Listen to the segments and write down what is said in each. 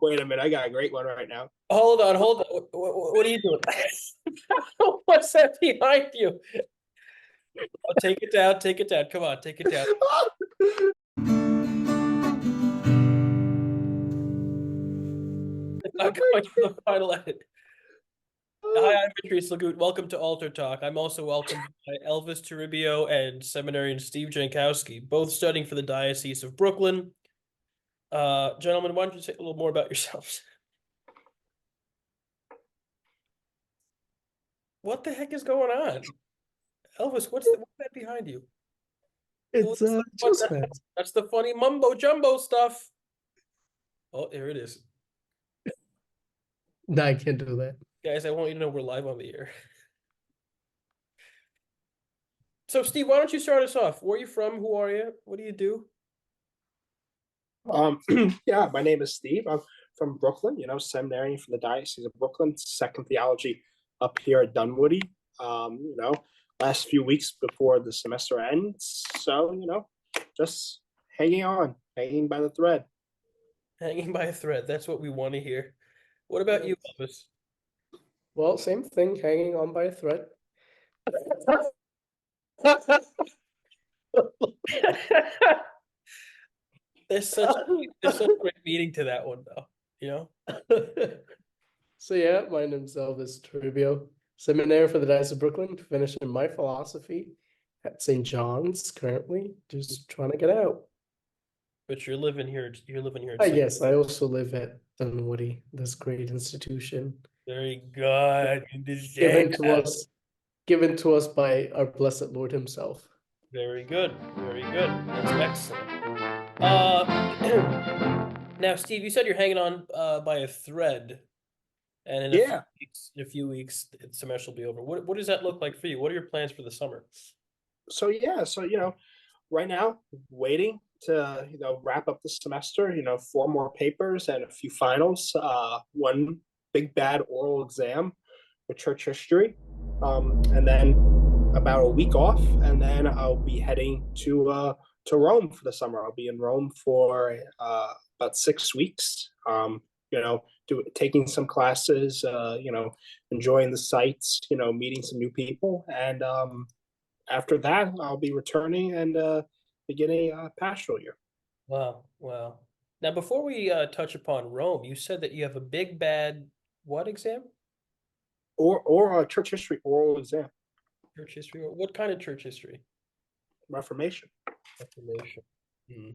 Wait a minute, I got a great one right now. Hold on. What are you doing? What's that behind you? Oh, take it down. Take it down. Come on, take it down. It's not going to the final edit. Hi, I'm Patrice Lagout. Welcome to Alter Talk. I'm also welcomed by Elvis Toribio and seminarian Steve Jankowski, both studying for the Diocese of Brooklyn. Gentlemen, why don't you say a little more about yourselves? What the heck is going on? Elvis, what's that behind you? It's That's the funny mumbo jumbo stuff. Oh, there it is. No, I can't do that. Guys, I want you to know we're live on the air. So, Steve, why don't you start us off? Where are you from? Who are you? What do you do? Yeah, my name is Steve. I'm from Brooklyn, seminarian from the Diocese of Brooklyn, second theology up here at Dunwoody. Last few weeks before the semester ends. So, just hanging on, hanging by the thread. Hanging by a thread. That's what we want to hear. What about you, Elvis? Well, same thing, hanging on by a thread. There's such a great meaning to that one, though. So yeah, my name's Elvis Toribio, seminary for the Diocese of Brooklyn, finishing my philosophy at St. John's currently, just trying to get out. But you're living here. You're living here. Yes, I also live at Dunwoody, this great institution. Very good. Given to us by our blessed Lord himself. Very good. Very good. That's excellent. Now, Steve, you said you're hanging on by a thread, and in a few weeks, the semester will be over. What does that look like for you? What are your plans for the summer? So right now, waiting to wrap up the semester. 4 more papers and a few finals. One big bad oral exam for church history, and then about a week off, and then I'll be heading to Rome for the summer. I'll be in Rome for about 6 weeks. Taking some classes, enjoying the sights, meeting some new people, and after that, I'll be returning and beginning a pastoral year. Wow. Now, before we touch upon Rome, you said that you have a big bad what exam? Or a church history oral exam. Church history. What kind of church history? Reformation. Mm-hmm.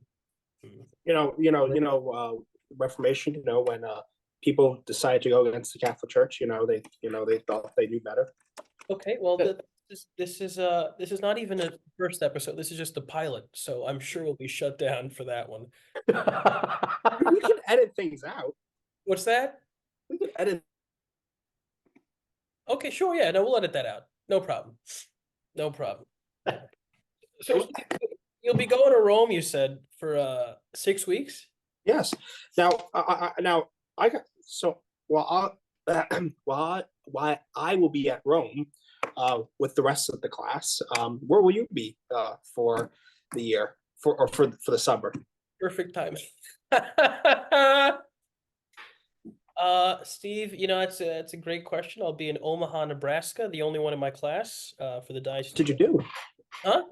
Reformation. When people decide to go against the Catholic Church, they thought they knew better. Okay, well, this is not even a first episode. This is just a pilot, so I'm sure we'll be shut down for that one. We can edit things out. What's that? We can edit. Okay, sure. Yeah, no, we'll edit that out. No problem. So you'll be going to Rome, you said, for 6 weeks? Yes. Now, I got so while I will be at Rome with the rest of the class. Where will you be for the year for the summer? Perfect timing. Steve, it's a great question. I'll be in Omaha, Nebraska, the only one in my class for the Diocese. What did you do? Huh?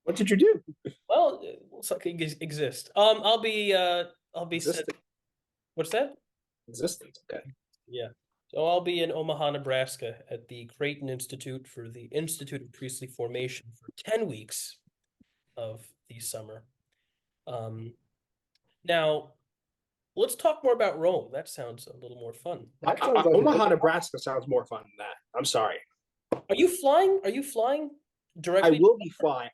What did you do? Well, it's like exist. I'll be Existing. What's that? Existence. Okay. Yeah. So I'll be in Omaha, Nebraska at the Creighton Institute for the Institute of Priestly Formation for 10 weeks of the summer. Now, let's talk more about Rome. That sounds a little more fun. Omaha, Nebraska sounds more fun than that. I'm sorry. Are you flying? Directly? I will be flying.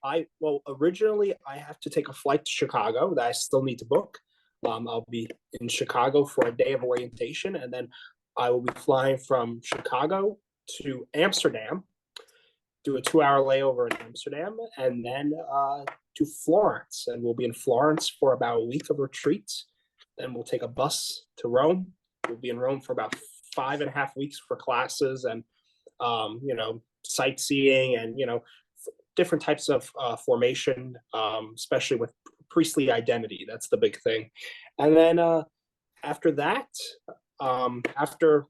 Originally I have to take a flight to Chicago that I still need to book. I'll be in Chicago for a day of orientation, and then I will be flying from Chicago to Amsterdam, do a 2-hour layover in Amsterdam, and then to Florence. And we'll be in Florence for about a week of retreats. Then we'll take a bus to Rome. We'll be in Rome for about 5.5 weeks for classes and, sightseeing and, different types of formation, especially with priestly identity. That's the big thing. And then after that, after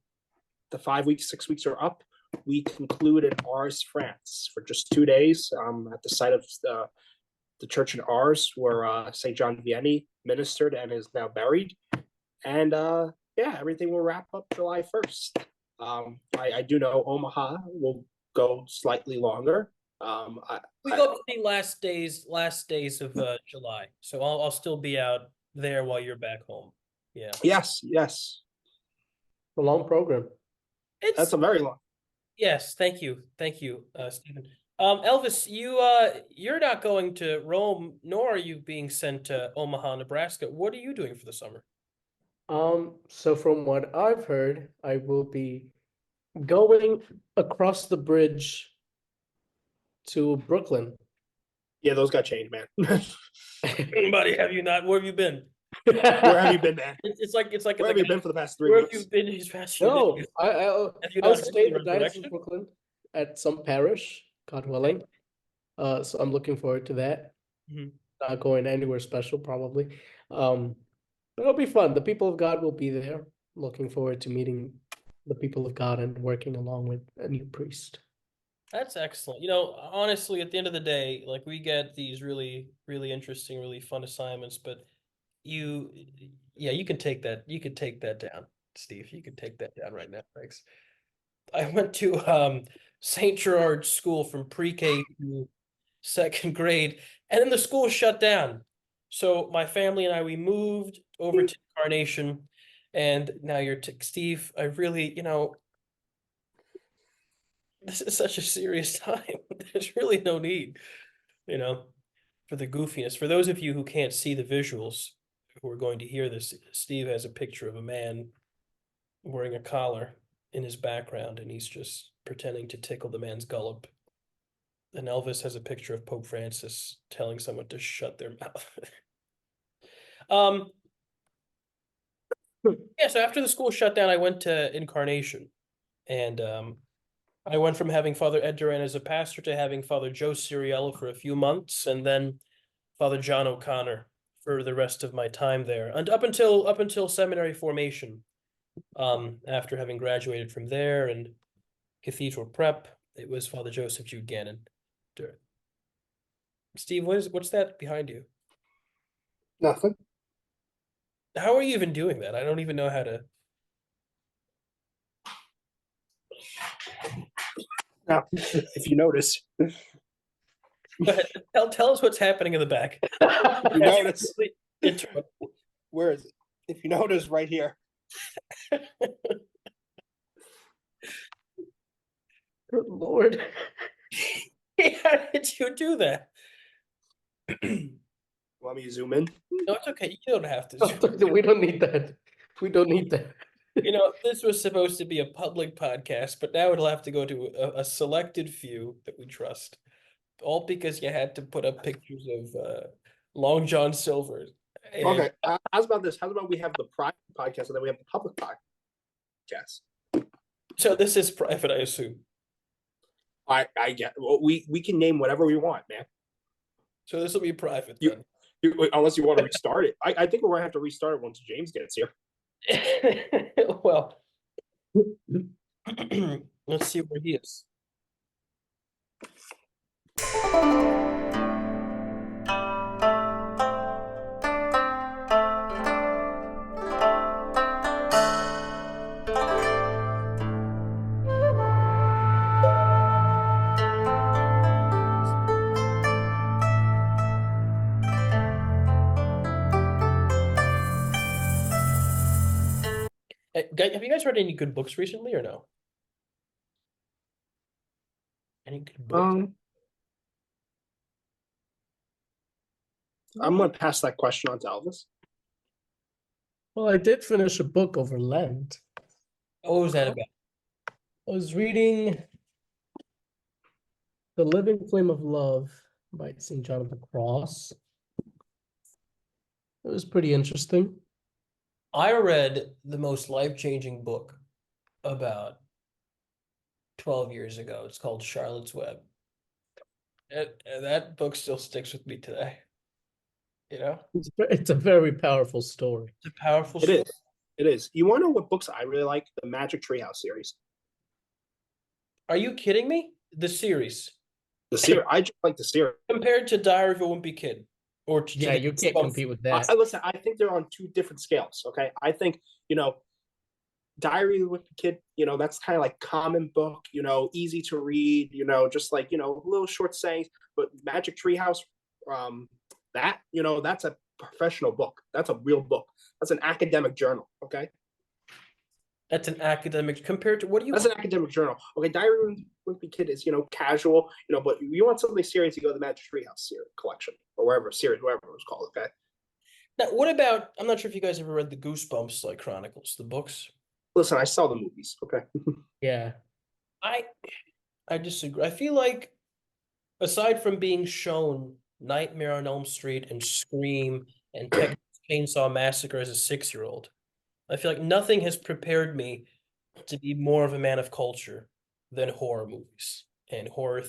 the 5 weeks, 6 weeks are up, we conclude in Ars, France for just 2 days at the site of the church in Ars where St. John Vianney ministered and is now buried. And yeah, everything will wrap up July 1st. I do know Omaha will go slightly longer. We go up to the last days of July, so I'll still be out there while you're back home. Yeah. Yes, yes. A long program. That's a very long. Yes, thank you, Stephen. Elvis, you're not going to Rome, nor are you being sent to Omaha, Nebraska. What are you doing for the summer? So from what I've heard, I will be going across the bridge to Brooklyn. Yeah, those got changed, man. Buddy, have you not? Where have you been? Where have you been, man? It's like Where have you been for the past 3 where have weeks? you been these past few No, days? I'll Have you not heard stay the the night in resurrection? Brooklyn at some parish, God willing. So I'm looking forward to that. Mhm. Not going anywhere special, probably. But it'll be fun. The people of God will be there. Looking forward to meeting the people of God and working along with a new priest. That's excellent. You know, honestly, at the end of the day, like we get these really, really interesting, really fun assignments, but you can take that. You can take that down, Steve. You can take that down right now. Thanks. I went to St. Gerard's School from pre-K to second grade, and then the school shut down. So my family and I, we moved over to Carnation, and now you're Steve. I really, this is such a serious time. There's really no need, for the goofiness. For those of you who can't see the visuals, who are going to hear this, Steve has a picture of a man wearing a collar in his background, and he's just pretending to tickle the man's gullet. And Elvis has a picture of Pope Francis telling someone to shut their mouth. Yeah, so after the school shut down, I went to Incarnation. And I went from having Father Ed Duran as a pastor to having Father Joe Ciriello for a few months, and then Father John O'Connor for the rest of my time there, and up until seminary formation. After having graduated from there and cathedral prep, it was Father Joseph Jude Gannon. Steve, what's that behind you? Nothing. How are you even doing that? I don't even know how to. Now, if you notice, Tell us what's happening in the back. you notice. Where is it? If you notice right here. Good Lord. How did you do that? Want me to zoom in? No, it's okay. You don't have to. We don't need that. We don't need that. This was supposed to be a public podcast, but now it'll have to go to a selected few that we trust. All because you had to put up pictures of Long John Silver. Okay. How's about this? How about we have the private podcast and then we have the public podcast? So this is private, I assume. I get. Well, we can name whatever we want, man. So this will be private. Unless you want to restart it. I think we're gonna have to restart it once James gets here. Well, let's see where he is. Have you guys read any good books recently or no? Any good books? I'm gonna pass that question on to Elvis. Well, I did finish a book over Lent. What was that about? I was reading The Living Flame of Love by St. John of the Cross. It was pretty interesting. I read the most life-changing book about 12 years ago. It's called Charlotte's Web. And that book still sticks with me today. It's a very powerful story. It's a powerful It story. is. It is. You want to know what books I really like? The Magic Treehouse series. Are you kidding me? The series The series. I just like the series. compared to Diary of a Wimpy Kid, or to Yeah, the you can't compete with that. Listen, I think they're on two different scales. Okay, I think Diary with the Kid. That's kind of like common book. Easy to read. Just like little short sayings. But Magic Treehouse, that's a professional book. That's a real book. That's an academic journal. Okay. That's an academic compared to what do you? That's an academic journal. Okay, Diary of a Wimpy Kid is casual. But you want something serious, you go to the Magic Treehouse series collection or wherever series, whatever it was called. Okay. Now, what about? I'm not sure if you guys ever read the Goosebumps like Chronicles, the books. Listen, I saw the movies. Okay. Yeah. I disagree. I feel like aside from being shown Nightmare on Elm Street and Scream and Texas Chainsaw Massacre as a 6-year-old, I feel like nothing has prepared me to be more of a man of culture than horror movies and horror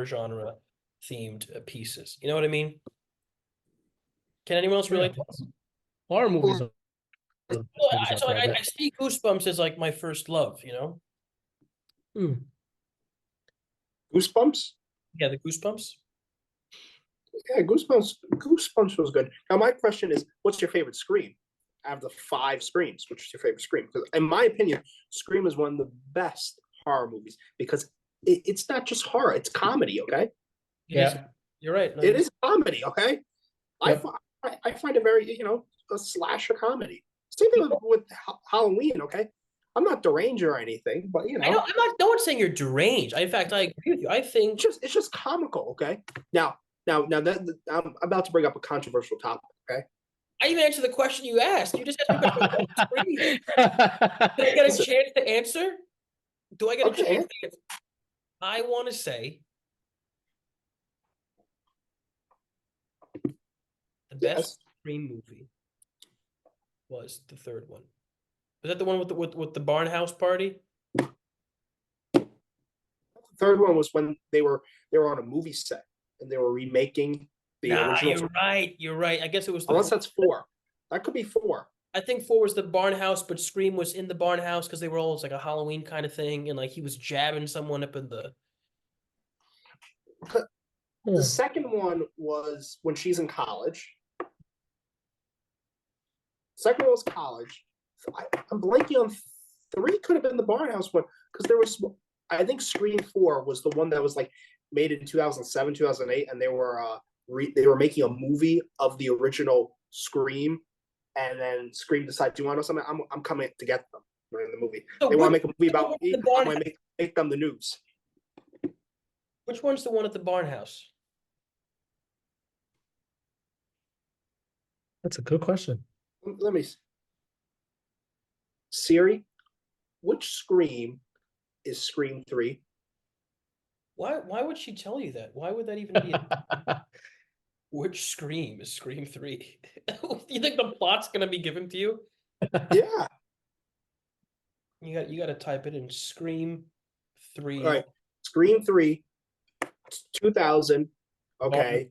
genre themed pieces. You know what I mean? Can anyone else relate to this? Horror movies are the best Well, movies out so there, I I bet. see Goosebumps as like my first love, you know? Hmm. Goosebumps. Yeah, the Goosebumps. Yeah, Goosebumps was good. Now my question is, what's your favorite Scream? Out of the 5 Screams, which is your favorite Scream? Because in my opinion, Scream is one of the best horror movies because it's not just horror; it's comedy. Okay, It is. Yeah. You're right. No, it is comedy. Okay, Yep. I find it very a slasher comedy. Same thing with Halloween. Okay, I'm not deranged or anything, but I know. I'm not. No one's saying you're deranged. In fact, I agree with you. I think it's just comical. Okay, now that I'm about to bring up a controversial topic. Okay. I even answered the question you asked. You just asked me about Scream. Did I get a Listen, chance to answer? Do I get a okay. chance to answer? I want to say the best Yes. Scream movie was the third one. Was that the one with the barn house party? The third one was when they were on a movie set and they were remaking the Nah, original. you're right. You're right. I guess it was the Unless that's 4. That could be 4. I think 4 was the barn house, but Scream was in the barn house because they were all like a Halloween kind of thing, and like he was jabbing someone up in the. The second one was when she's in college. Second one was college. I'm blanking on 3. Could have been the Barnhouse one because there was. I think Scream 4 was the one that was like made in 2007, 2008, and they were making a movie of the original Scream, and then Scream decided, "Do you want to know something? I'm coming to get them." In the movie, So they want to which- make a movie about me. the I'm barn- going to make them the news. Which one's the one at the barn house? That's a good question. Let me. Siri, which Scream is Scream 3? Why would she tell you that? Why would that even be which Scream is Scream 3? You think the plot's gonna be given to you? Yeah. You got to type it in Scream 3. All right. Scream 3, 2000. Okay.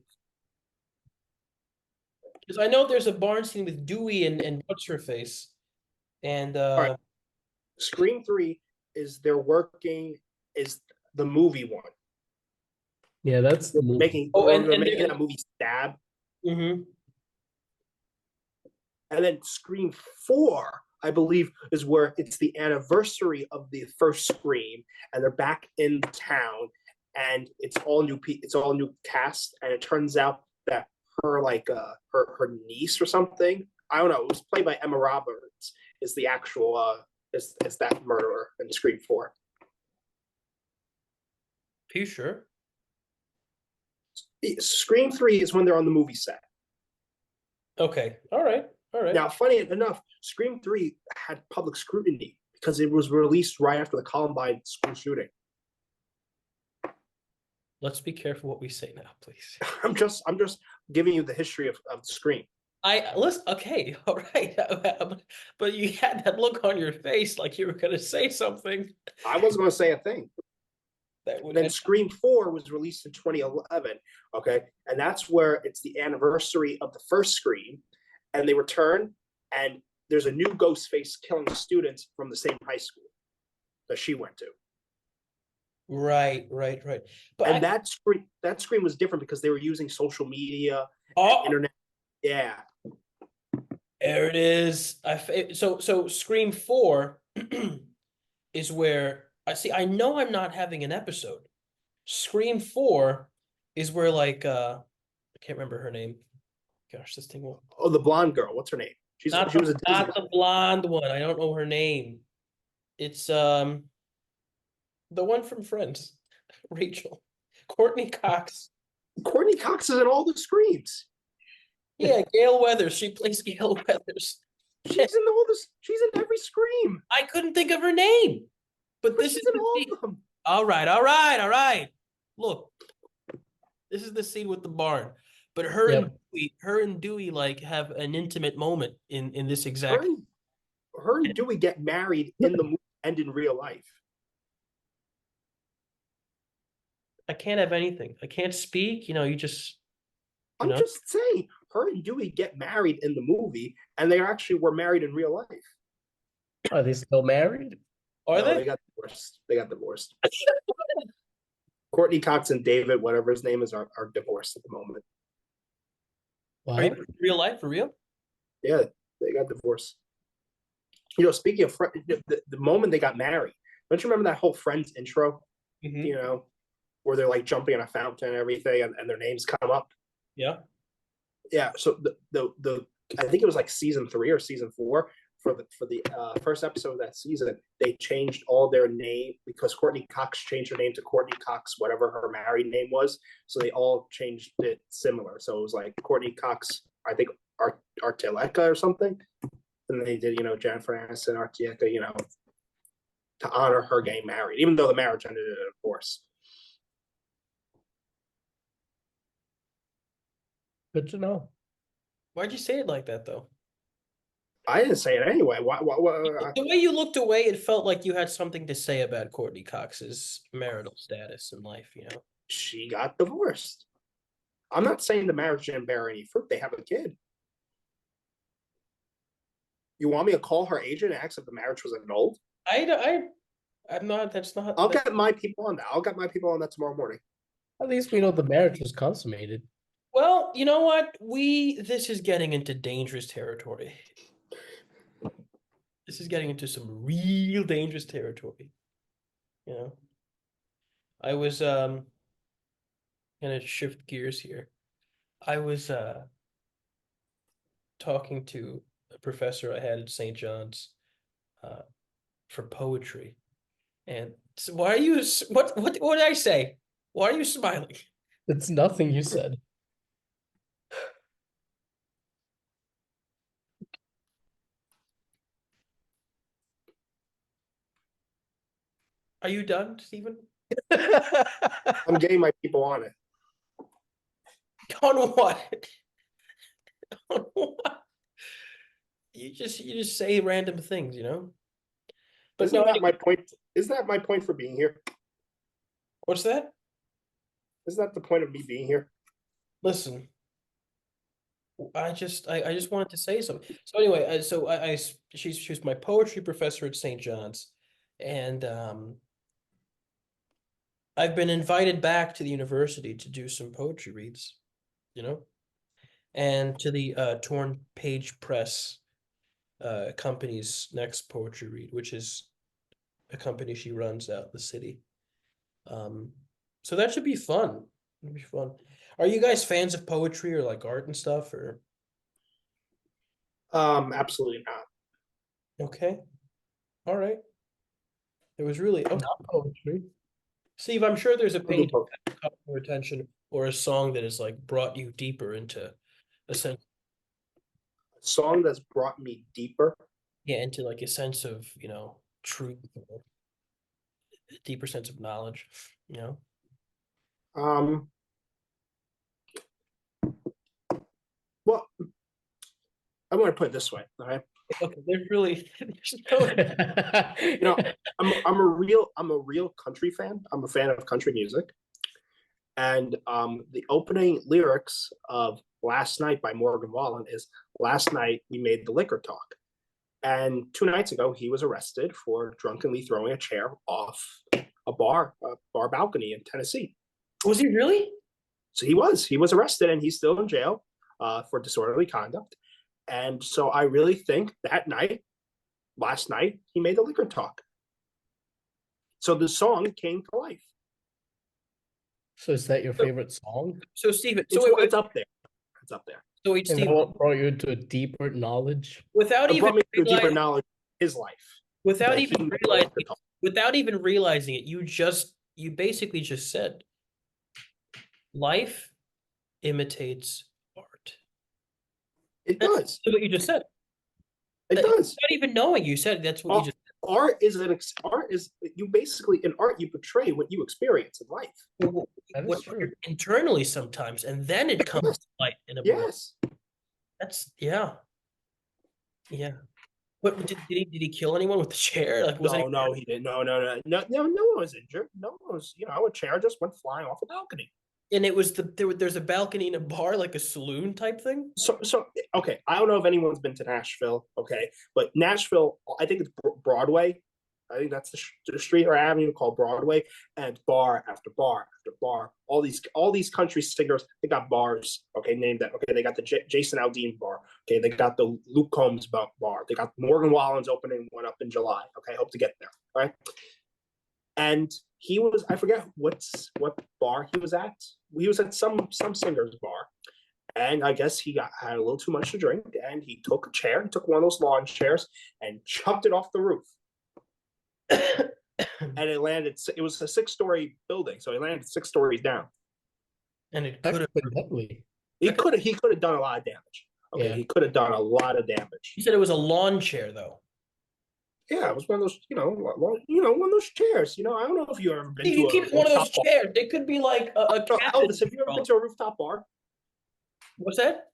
Because I know there's a barn scene with Dewey and what's her face. And right. Scream 3 is is the movie one. Yeah, that's the movie. Making that movie Stab. Mm-hmm. And then Scream 4, I believe, is where it's the anniversary of the first Scream, and they're back in town, and it's all new cast, and it turns out that her her niece or something, I don't know, it was played by Emma Roberts, is the actual is that murderer in Scream 4. Are you sure? Scream 3 is when they're on the movie set. Okay. All right. Now, funny enough, Scream 3 had public scrutiny because it was released right after the Columbine school shooting. Let's be careful what we say now, please. I'm just giving you the history of Scream. Listen. Okay. All right. But you had that look on your face like you were going to say something. I wasn't going to say a thing. Then Scream 4 was released in 2011. Okay, and that's where it's the anniversary of the first Scream, and they return, and there's a new ghost face killing students from the same high school that she went to. Right. But And that screen was different because they were using social media oh, and internet. Yeah. there it is. So Scream 4 is where I see. I know I'm not having an episode. Scream 4 is where I can't remember her name. Gosh, this thing will Oh, the blonde girl. What's her name? She was a Disney. not the blonde one. I don't know her name. It's the one from Friends, Rachel, Courtney Cox. Courtney Cox is in all the Screams. Yeah, Gail Weathers. She plays Gail Weathers. She's in all this. She's in every Scream. I couldn't think of her name, but But this she's is in the all scene. of them. All right. Look, this is the scene with the barn. But her and Dewey like have an intimate moment in this exact. Her and Dewey get married in the movie and in real life. I can't have anything. I can't speak. You just. I'm just saying, her and Dewey get married in the movie, and they actually were married in real life. Are they still married? Are No, they? They got divorced. They got divorced. Courtney Cox and David, whatever his name is, are divorced at the moment. Are you What? in real life for real? Yeah, they got divorced. Speaking of the moment they got married, don't you remember that whole Friends intro? Mhm. Where they're like jumping in a fountain and everything, and their names come up. Yeah. Yeah. So the I think it was like season 3 or season 4 for the first episode of that season. They changed all their name because Courtney Cox changed her name to Courtney Cox, whatever her married name was. So they all changed it similar. So it was like Courtney Cox, I think Arteleka or something. And they did, Jennifer Aniston, Arteleka, to honor her getting married, even though the marriage ended in a divorce. Good to know. Why'd you say it like that though? I didn't say it anyway. Why The way you looked away, it felt like you had something to say about Courtney Cox's marital status in life, she got divorced? I'm not saying the marriage didn't bear any fruit. They have a kid. You want me to call her agent and ask if the marriage was annulled? I'm not. That's not. I'll get my people on that. I'll get my people on that tomorrow morning. At least we know the marriage was consummated. Well, you know what? This is getting into dangerous territory. This is getting into some real dangerous territory. I was gonna shift gears here. I was talking to a professor I had at St. John's for poetry. And so why are you what did I say? Why are you smiling? It's nothing you said. Are you done, Stephen? I'm getting my people on it. On what? On what? You just say random things, But Isn't no, that my point? Isn't that my point for being here? what's that? Isn't that the point of me being here? Listen, I just wanted to say something. So anyway, she's my poetry professor at St. John's, and I've been invited back to the university to do some poetry reads, and to the Torn Page Press company's next poetry read, which is a company she runs out in the city. So that should be fun. It'll be fun. Are you guys fans of poetry or like art and stuff, or? Absolutely not. Okay. All right. It was really okay. Not poetry. Steve, I'm sure there's a I'll do painting both. that caught your attention or a song that has like brought you deeper into a sense, A song that's brought me deeper. into like a sense of, truth, or a deeper sense of knowledge, Um, well, I want to put it this way. All right. Okay, there's really there's no I'm a real country fan. I'm a fan of country music. And the opening lyrics of Last Night by Morgan Wallen is, "Last night we made the liquor talk." And 2 nights ago, he was arrested for drunkenly throwing a chair off a bar balcony in Tennessee. Was he really? So he was arrested, and he's still in jail for disorderly conduct. And so I really think last night, he made the liquor talk. So the song came to life. So is that your favorite song? So Steven, It's up there. It's up there. So wait, And Steven, what brought you into a deeper knowledge? without It even brought me to a deeper realizing, knowledge of his life. without that even he made the realizing, liquor talk. without even realizing it, you basically just said, life imitates art. It That's does. what you just said. It does. Without even knowing, you said that's what you just. Art is you basically in art you portray what you experience in life. That is What true. internally sometimes, and then it comes to light in a book. Yes. That's yeah. What did he kill anyone with the chair? Like was No, he didn't. No one was injured. No one was. A chair just went flying off a balcony. And it was there's a balcony in a bar, like a saloon type thing. So okay, I don't know if anyone's been to Nashville. Okay, but Nashville, I think it's Broadway. I think that's the street or avenue called Broadway, and bar after bar after bar. All these country singers, they got bars. Okay, named that. Okay, they got the Jason Aldean bar. Okay, they got the Luke Combs bar. They got Morgan Wallen's opening one up in July. Okay, hope to get there. All right, and I forget what bar he was at. He was at some singer's bar, and I guess he had a little too much to drink, and he took a chair, he took one of those lawn chairs, and chucked it off the roof. And it landed. It was a 6-story building, so he landed 6 stories down. And it could have. Accidentally. He could have done a lot of damage. Okay, Yeah. he could have done a lot of damage. You said it was a lawn chair, though. Yeah, it was one of those, one of those chairs. I don't know if you ever been to You a keep one of those rooftop chairs. It could be like a bar. cabin. Elvis, have you ever been to a rooftop bar? What's that?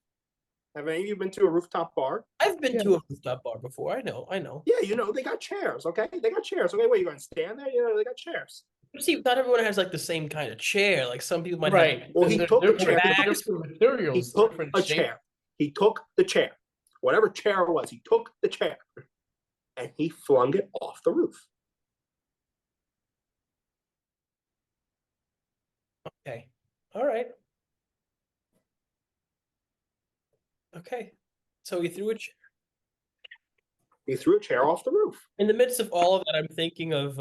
Have any of you been to a rooftop bar? I've been to a rooftop bar before. I know. Yeah, they got chairs. Okay, they got chairs. Okay, wait, you going to stand there? They got chairs. But see, not everyone has like the same kind of chair. Like some people might Right. have. Well, he took a chair. Different materials. He took different a shape. chair. He took the chair. Whatever chair it was, he took the chair. And he flung it off the roof. Okay. All right. Okay. So he threw a chair. He threw a chair off the roof. In the midst of all of that, I'm thinking of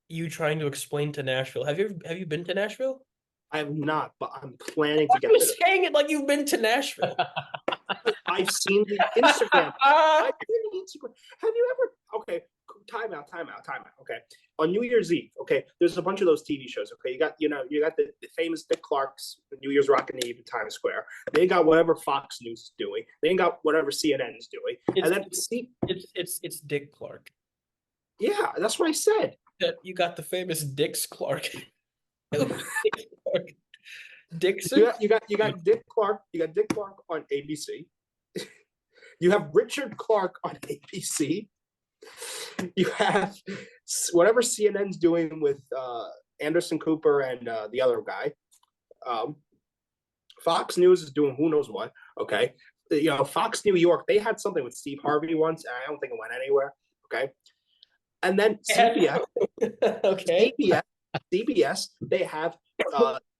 you trying to explain to Nashville. Have you been to Nashville? I have not, but I'm planning Why to are get you there. saying it like you've been to Nashville? I've seen the Instagram. I've seen the Instagram. Have you ever? Okay, time out. Okay, on New Year's Eve. Okay, there's a bunch of those TV shows. Okay, you got the famous Dick Clark's New Year's Rockin' Eve in Times Square. They got whatever Fox News is doing. They got whatever CNN is doing. It's Dick Clark. Yeah, that's what I said. That you got the famous Dix Clark. Dixon. You got Dick Clark. You got Dick Clark on ABC. You have Richard Clark on ABC. You have whatever CNN's doing with Anderson Cooper and the other guy. Fox News is doing who knows what. Okay, Fox New York, they had something with Steve Harvey once, and I don't think it went anywhere. Okay, and then CBS, Okay. CBS, they have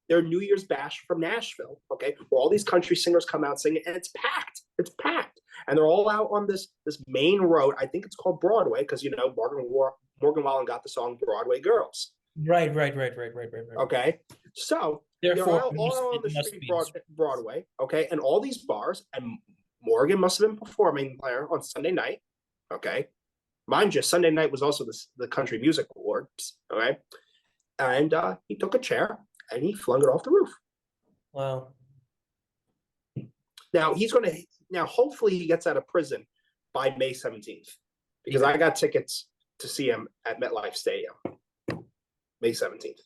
their New Year's bash from Nashville. Okay, where all these country singers come out singing, and it's packed. It's packed, and they're all out on this main road. I think it's called Broadway because Morgan Wallen got the song "Broadway Girls." Right. Okay, so Therefore, they're all on the street Broadway. Okay, and all these bars, and Morgan must have been performing there on Sunday night. Okay, mind you, Sunday night was also the Country Music Awards. Okay, and he took a chair and he flung it off the roof. Wow. Now hopefully he gets out of prison by May 17th because I got tickets to see him at MetLife Stadium May 17th.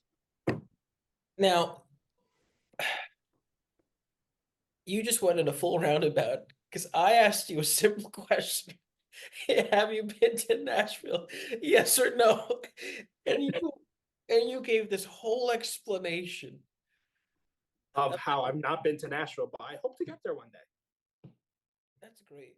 Now, you just went in a full roundabout because I asked you a simple question. Have you been to Nashville? Yes or no? And you gave this whole explanation Of how I've not been to Nashville, but I hope to get there one day. That's great.